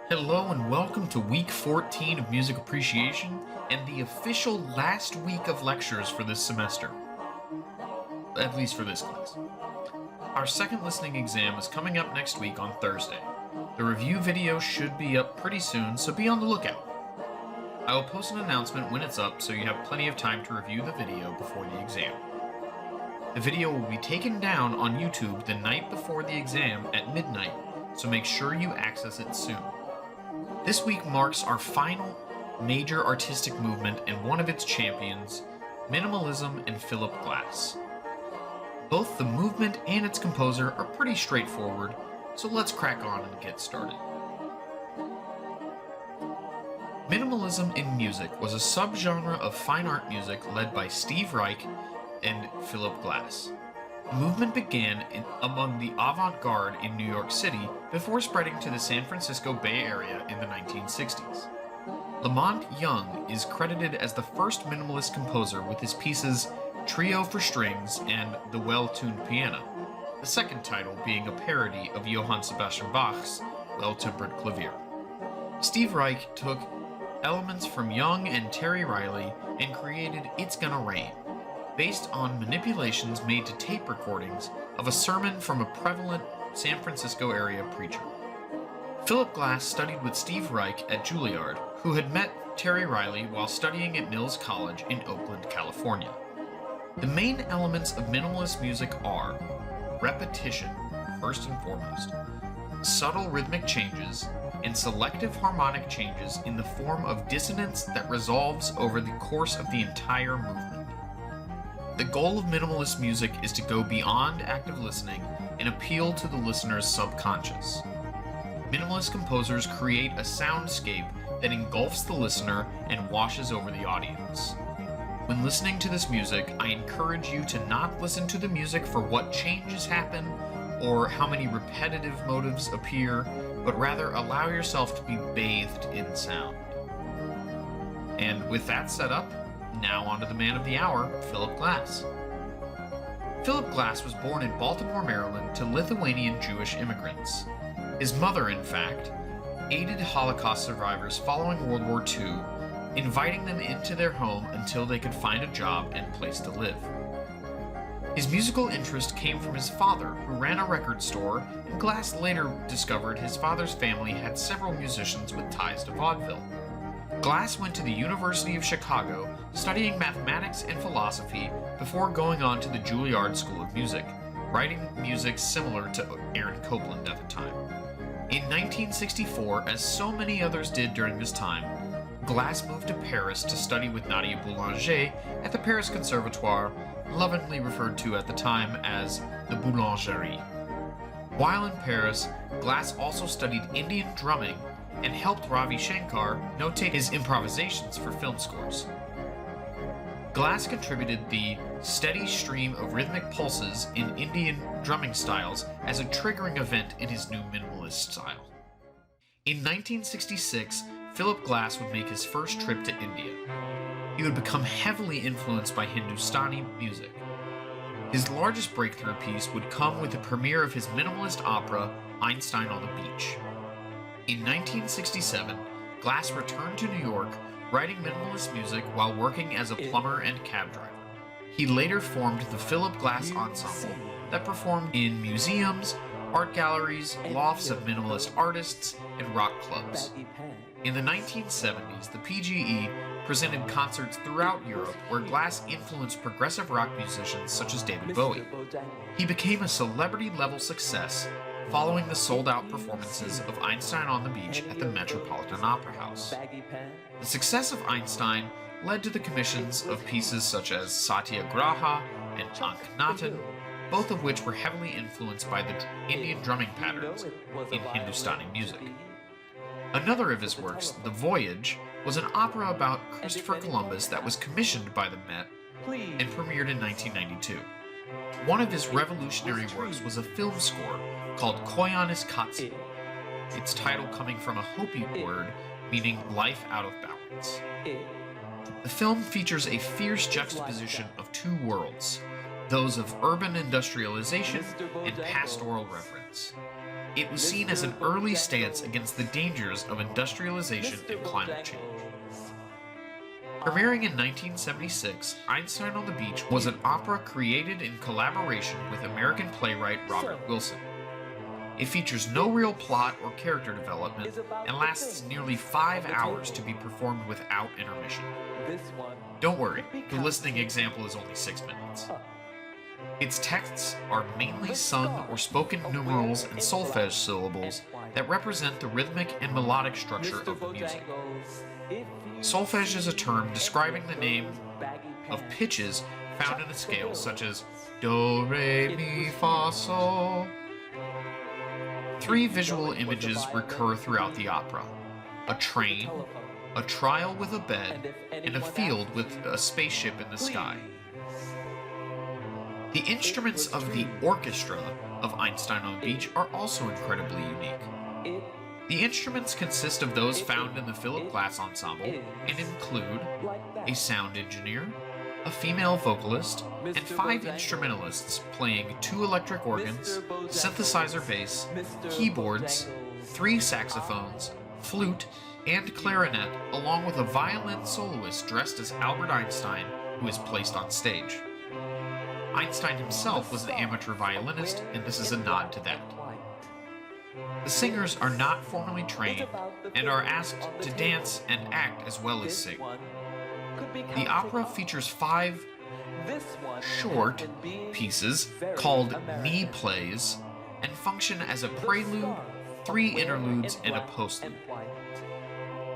Hello and welcome to week 14 of Music Appreciation and the official last week of lectures for this semester. At least for this class. Our second listening exam is coming up next week on Thursday. The review video should be up pretty soon, so be on the lookout. I will post an announcement when it's up so you have plenty of time to review the video before the exam. The video will be taken down on YouTube the night before the exam at midnight, so make sure you access it soon. This week marks our final major artistic movement and one of its champions, minimalism and Philip Glass. Both the movement and its composer are pretty straightforward, so let's crack on and get started. Minimalism in music was a subgenre of fine art music led by Steve Reich and Philip Glass. The movement began among the avant-garde in New York City before spreading to the San Francisco Bay Area in the 1960s. Lamont Young is credited as the first minimalist composer with his pieces Trio for Strings and The Well-Tuned Piano, the second title being a parody of Johann Sebastian Bach's Well-Tempered Clavier. Steve Reich took elements from Young and Terry Riley and created It's Gonna Rain, based on manipulations made to tape recordings of a sermon from a prevalent San Francisco area preacher. Philip Glass studied with Steve Reich at Juilliard, who had met Terry Riley while studying at Mills College in Oakland, California. The main elements of minimalist music are repetition, first and foremost, subtle rhythmic changes, and selective harmonic changes in the form of dissonance that resolves over the course of the entire movement. The goal of minimalist music is to go beyond active listening and appeal to the listener's subconscious. Minimalist composers create a soundscape that engulfs the listener and washes over the audience. When listening to this music, I encourage you to not listen to the music for what changes happen or how many repetitive motives appear, but rather allow yourself to be bathed in sound. And with that set up, now on to the man of the hour, Philip Glass. Philip Glass was born in Baltimore, Maryland to Lithuanian Jewish immigrants. His mother, in fact, aided Holocaust survivors following World War II, inviting them into their home until they could find a job and place to live. His musical interest came from his father, who ran a record store, and Glass later discovered his father's family had several musicians with ties to vaudeville. Glass went to the University of Chicago, studying mathematics and philosophy before going on to the Juilliard School of Music, writing music similar to Aaron Copland at the time. In 1964, as so many others did during this time, Glass moved to Paris to study with Nadia Boulanger at the Paris Conservatoire, lovingly referred to at the time as the Boulangerie. While in Paris, Glass also studied Indian drumming and helped Ravi Shankar notate his improvisations for film scores. Glass contributed the steady stream of rhythmic pulses in Indian drumming styles as a triggering event in his new minimalist style. In 1966, Philip Glass would make his first trip to India. He would become heavily influenced by Hindustani music. His largest breakthrough piece would come with the premiere of his minimalist opera, Einstein on the Beach. In 1967, Glass returned to New York, writing minimalist music while working as a plumber and cab driver. He later formed the Philip Glass Ensemble that performed in museums, art galleries, lofts of minimalist artists, and rock clubs. In the 1970s, the PGE presented concerts throughout Europe where Glass influenced progressive rock musicians such as David Bowie. He became a celebrity-level success following the sold-out performances of Einstein on the Beach at the Metropolitan Opera House. The success of Einstein led to the commissions of pieces such as Satyagraha and Akhenaten, both of which were heavily influenced by the Indian drumming patterns in Hindustani music. Another of his works, The Voyage, was an opera about Christopher Columbus that was commissioned by the Met and premiered in 1992. One of his revolutionary works was a film score called Koyanis Katsi, its title coming from a Hopi word meaning life out of balance. The film features a fierce juxtaposition of two worlds, those of urban industrialization and pastoral reverence. It was seen as an early stance against the dangers of industrialization and climate change. Premiering in 1976, Einstein on the Beach was an opera created in collaboration with American playwright Robert Wilson. It features no real plot or character development and lasts nearly 5 hours to be performed without intermission. Don't worry, the listening example is only 6 minutes. Its texts are mainly sung or spoken numerals and solfege syllables that represent the rhythmic and melodic structure of the music. Solfege is a term describing the name of pitches found in a scale such as do, re, mi, fa, sol. 3 visual images recur throughout the opera: a train, a trial with a bed, and a field with a spaceship in the sky. The instruments of the orchestra of Einstein on the Beach are also incredibly unique. The instruments consist of those found in the Philip Glass Ensemble and include a sound engineer, a female vocalist, and 5 instrumentalists playing 2 electric organs, synthesizer bass, keyboards, 3 saxophones, flute, and clarinet, along with a violin soloist dressed as Albert Einstein, who is placed on stage. Einstein himself was an amateur violinist, and this is a nod to that. The singers are not formally trained and are asked to dance and act as well as sing. The opera features 5 short pieces called knee plays and function as a prelude, 3 interludes, and a postlude.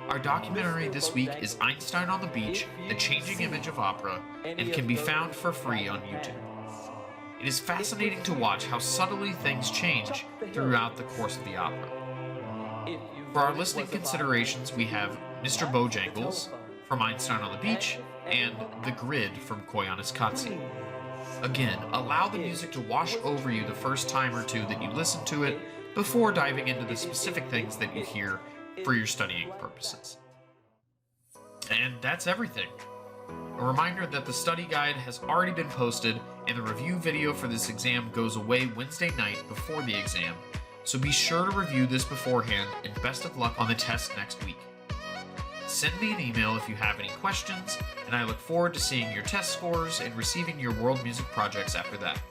Our documentary this week is Einstein on the Beach, The Changing Image of Opera, and can be found for free on YouTube. It is fascinating to watch how subtly things change throughout the course of the opera. For our listening considerations, we have Mr. Bojangles from Einstein on the Beach and The Grid from Koyaanisqatsi. Again, allow the music to wash over you the first time or two that you listen to it before diving into the specific things that you hear for your studying purposes. And that's everything. A reminder that the study guide has already been posted and the review video for this exam goes away Wednesday night before the exam, so be sure to review this beforehand and best of luck on the test next week. Send me an email if you have any questions, and I look forward to seeing your test scores and receiving your world music projects after that.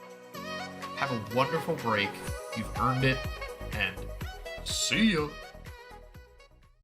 Have a wonderful break, you've earned it, and see ya!